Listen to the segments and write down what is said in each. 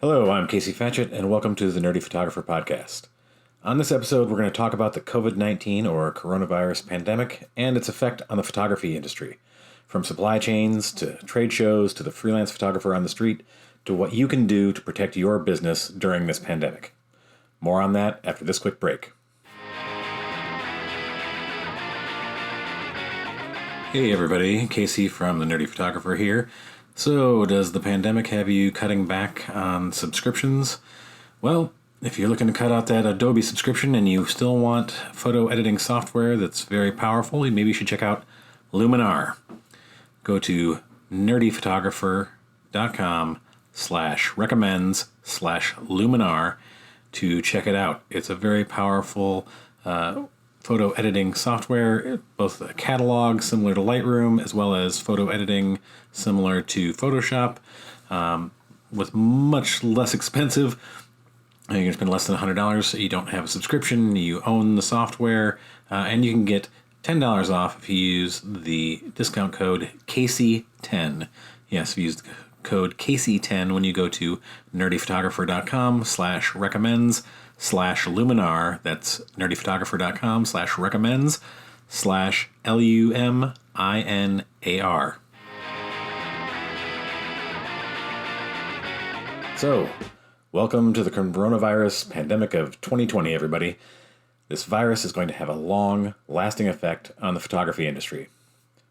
Hello, I'm Casey Fatchett, and welcome to the Nerdy Photographer Podcast. On this episode, we're going to talk about the COVID-19 or coronavirus pandemic and its effect on the photography industry. From supply chains to trade shows to the freelance photographer on the street to what you can do to protect your business during this pandemic. More on that after this quick break. Hey everybody, Casey from the Nerdy Photographer here. So, does the pandemic have you cutting back on subscriptions? Well, if you're looking to cut out that Adobe subscription and you still want photo editing software that's very powerful, maybe you should check out Luminar. Go to nerdyphotographer.com/recommends/Luminar to check it out. It's a very powerful photo editing software, both a catalog similar to Lightroom as well as photo editing similar to Photoshop, with much less expensive. You can spend less than $100. You don't have a subscription. You own the software, and you can get $10 off if you use the discount code Casey10. Yes, if you use the code Casey10 when you go to nerdyphotographer.com/recommends/Luminar. That's nerdyphotographer.com/recommends/LUMINAR. So, welcome to the coronavirus pandemic of 2020, everybody. This virus is going to have a long-lasting effect on the photography industry.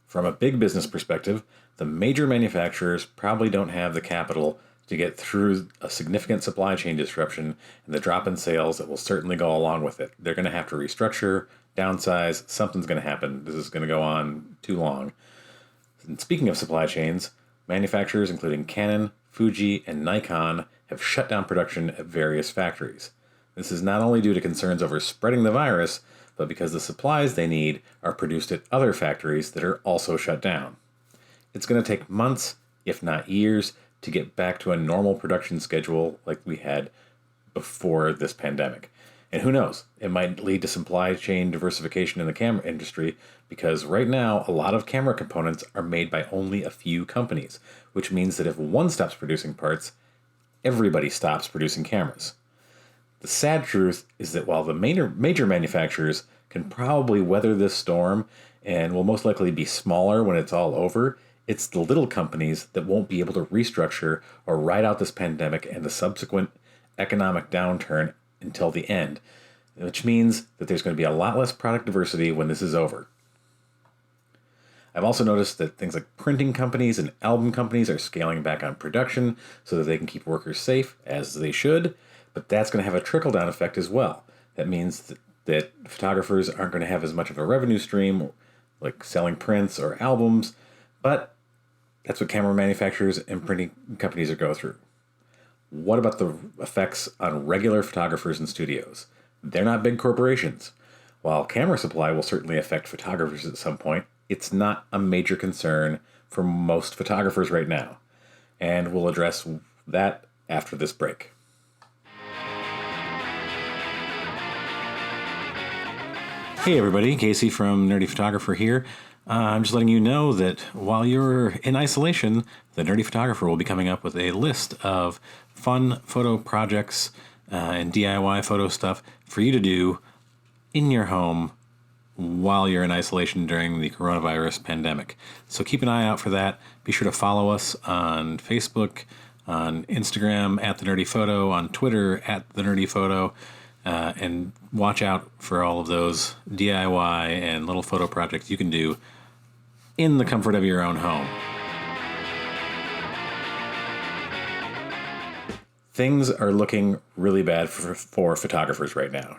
From a big business perspective, the major manufacturers probably don't have the capital to get through a significant supply chain disruption and the drop in sales that will certainly go along with it. They're going to have to restructure, downsize, something's going to happen. This is going to go on too long. And speaking of supply chains, manufacturers including Canon, Fuji, and Nikon have shut down production at various factories. This is not only due to concerns over spreading the virus, but because the supplies they need are produced at other factories that are also shut down. It's going to take months, if not years, to get back to a normal production schedule like we had before this pandemic. And who knows, it might lead to supply chain diversification in the camera industry, because right now a lot of camera components are made by only a few companies, which means that if one stops producing parts, everybody stops producing cameras. The sad truth is that while the major manufacturers can probably weather this storm and will most likely be smaller when it's all over, it's the little companies that won't be able to restructure or ride out this pandemic and the subsequent economic downturn until the end, which means that there's going to be a lot less product diversity when this is over. I've also noticed that things like printing companies and album companies are scaling back on production so that they can keep workers safe, as they should, but that's going to have a trickle-down effect as well. That means that photographers aren't going to have as much of a revenue stream, like selling prints or albums, but that's what camera manufacturers and printing companies are going through. What about the effects on regular photographers and studios? They're not big corporations. While camera supply will certainly affect photographers at some point, it's not a major concern for most photographers right now. And we'll address that after this break. Hey everybody, Casey from Nerdy Photographer here. I'm just letting you know that while you're in isolation, the Nerdy Photographer will be coming up with a list of fun photo projects and DIY photo stuff for you to do in your home while you're in isolation during the coronavirus pandemic. So keep an eye out for that. Be sure to follow us on Facebook, on Instagram @TheNerdyPhoto, on Twitter @TheNerdyPhoto. And watch out for all of those DIY and little photo projects you can do in the comfort of your own home. Things are looking really bad for photographers right now.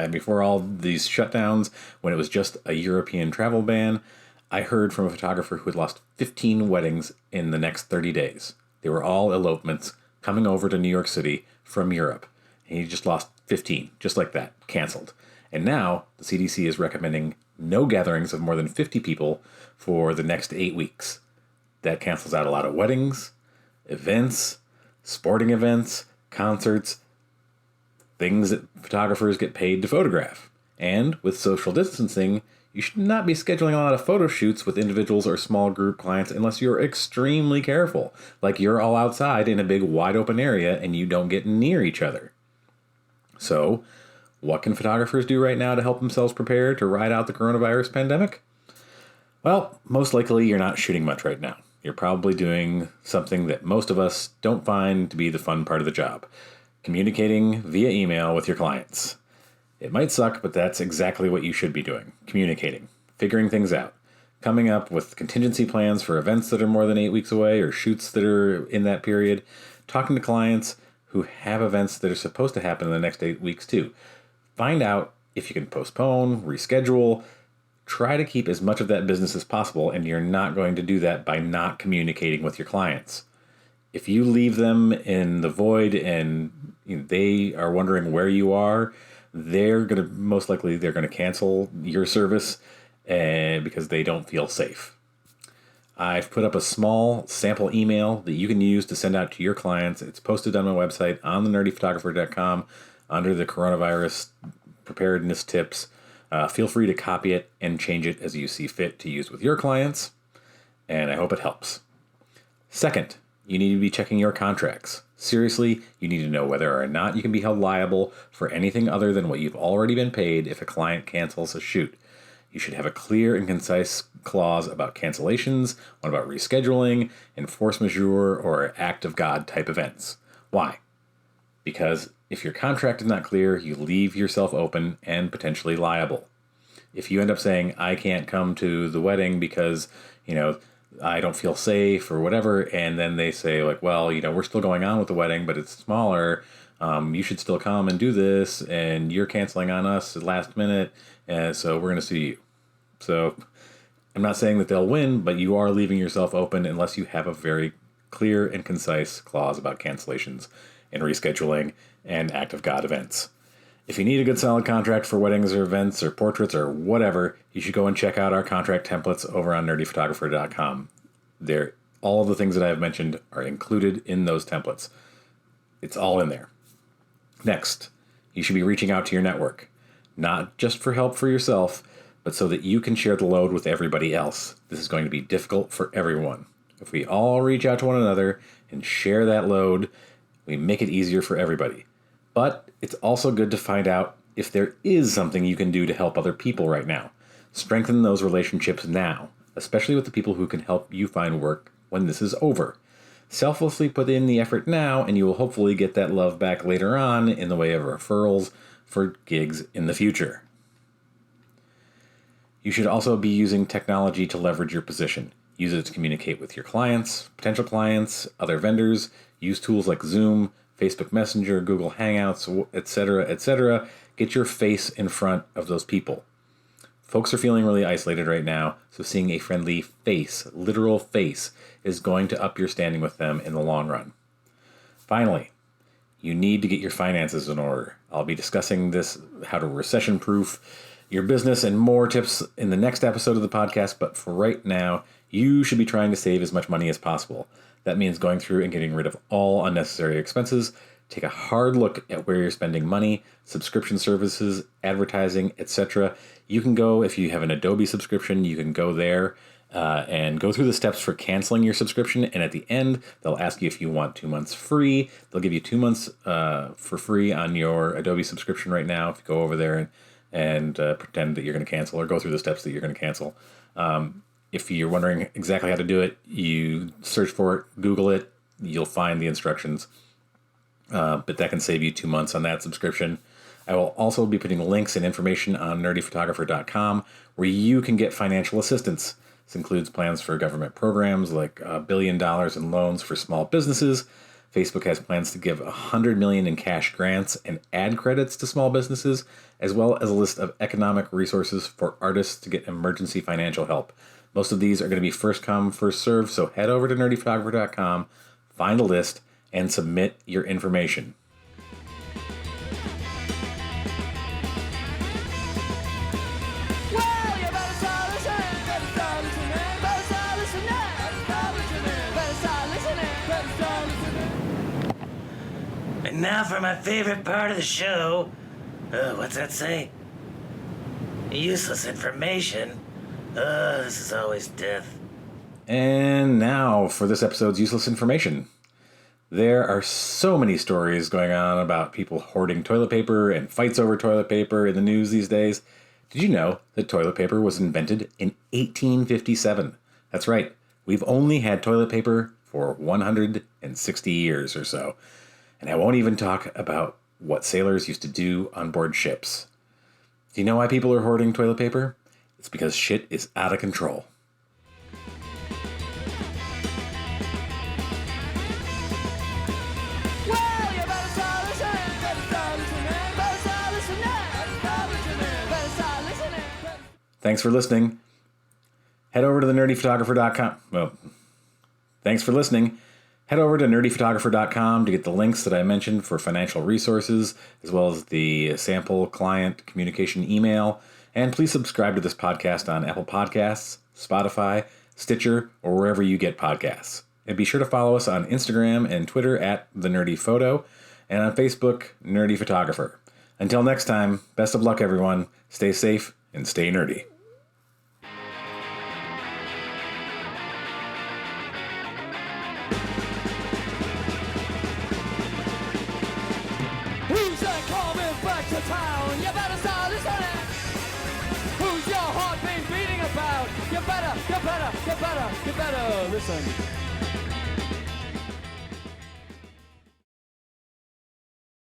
Before all these shutdowns, when it was just a European travel ban, I heard from a photographer who had lost 15 weddings in the next 30 days. They were all elopements coming over to New York City from Europe. And he just lost 15, just like that, canceled. And now the CDC is recommending no gatherings of more than 50 people for the next 8 weeks. That cancels out a lot of weddings, events, sporting events, concerts, things that photographers get paid to photograph. And with social distancing, You should not be scheduling a lot of photo shoots with individuals or small group clients unless you're extremely careful, like you're all outside in a big wide open area and you don't get near each other. So, what can photographers do right now to help themselves prepare to ride out the coronavirus pandemic? Well, most likely you're not shooting much right now. You're probably doing something that most of us don't find to be the fun part of the job: communicating via email with your clients. It might suck, but that's exactly what you should be doing: communicating, figuring things out, coming up with contingency plans for events that are more than 8 weeks away or shoots that are in that period, talking to clients who have events that are supposed to happen in the next 8 weeks too. Find out if you can postpone, reschedule. Try to keep as much of that business as possible, and you're not going to do that by not communicating with your clients. If you leave them in the void and they are wondering where you are, they're going to cancel your service because they don't feel safe. I've put up a small sample email that you can use to send out to your clients. It's posted on my website on thenerdyphotographer.com under the coronavirus preparedness tips. Feel free to copy it and change it as you see fit to use with your clients, and I hope it helps. Second, you need to be checking your contracts. Seriously, you need to know whether or not you can be held liable for anything other than what you've already been paid if a client cancels a shoot. You should have a clear and concise clause about cancellations, one about rescheduling, and force majeure or act of God type events. Why? Because if your contract is not clear, you leave yourself open and potentially liable. If you end up saying, I can't come to the wedding because, I don't feel safe or whatever, and then they say well, we're still going on with the wedding, but it's smaller, you should still come and do this, and you're canceling on us at last minute, and so we're going to sue you. So I'm not saying that they'll win, but you are leaving yourself open unless you have a very clear and concise clause about cancellations and rescheduling and act of God events. If you need a good solid contract for weddings or events or portraits or whatever, you should go and check out our contract templates over on nerdyphotographer.com. All of the things that I have mentioned are included in those templates. It's all in there. Next, you should be reaching out to your network, not just for help for yourself, but so that you can share the load with everybody else. This is going to be difficult for everyone. If we all reach out to one another and share that load, we make it easier for everybody. But it's also good to find out if there is something you can do to help other people right now. Strengthen those relationships now, especially with the people who can help you find work when this is over. Selflessly put in the effort now, and you will hopefully get that love back later on in the way of referrals for gigs in the future. You should also be using technology to leverage your position. Use it to communicate with your clients, potential clients, other vendors. Use tools like Zoom, Facebook Messenger, Google Hangouts, etc., etc. Get your face in front of those people. Folks are feeling really isolated right now, so seeing a friendly face, literal face, is going to up your standing with them in the long run. Finally, you need to get your finances in order. I'll be discussing this, how to recession-proof your business and more tips in the next episode of the podcast, but for right now, you should be trying to save as much money as possible. That means going through and getting rid of all unnecessary expenses. Take a hard look at where you're spending money, subscription services, advertising, etc. You can go, if you have an Adobe subscription, you can go there and go through the steps for canceling your subscription. And at the end, they'll ask you if you want 2 months free. They'll give you 2 months for free on your Adobe subscription right now if you go over there and pretend that you're going to cancel or go through the steps that you're going to cancel. If you're wondering exactly how to do it, you search for it, Google it, you'll find the instructions. But that can save you 2 months on that subscription. I will also be putting links and information on nerdyphotographer.com where you can get financial assistance. This includes plans for government programs like $1 billion in loans for small businesses. Facebook has plans to give $100 million in cash grants and ad credits to small businesses, as well as a list of economic resources for artists to get emergency financial help. Most of these are going to be first come, first serve, so head over to nerdyphotographer.com, find a list, and submit your information. And now for my favorite part of the show. What's that say? Useless information? This is always death. And now for this episode's useless information. There are so many stories going on about people hoarding toilet paper and fights over toilet paper in the news these days. Did you know that toilet paper was invented in 1857? That's right, we've only had toilet paper for 160 years or so. And I won't even talk about what sailors used to do on board ships. Do you know why people are hoarding toilet paper? It's because shit is out of control. Thanks for listening. Head over to thenerdyphotographer.com. Well, thanks for listening. Head over to nerdyphotographer.com to get the links that I mentioned for financial resources, as well as the sample client communication email. And please subscribe to this podcast on Apple Podcasts, Spotify, Stitcher, or wherever you get podcasts. And be sure to follow us on Instagram and Twitter at TheNerdyPhoto, and on Facebook, Nerdy Photographer. Until next time, best of luck, everyone. Stay safe and stay nerdy. Who's that coming back to town? You better start listening. Who's your heart been beating about? You better listen.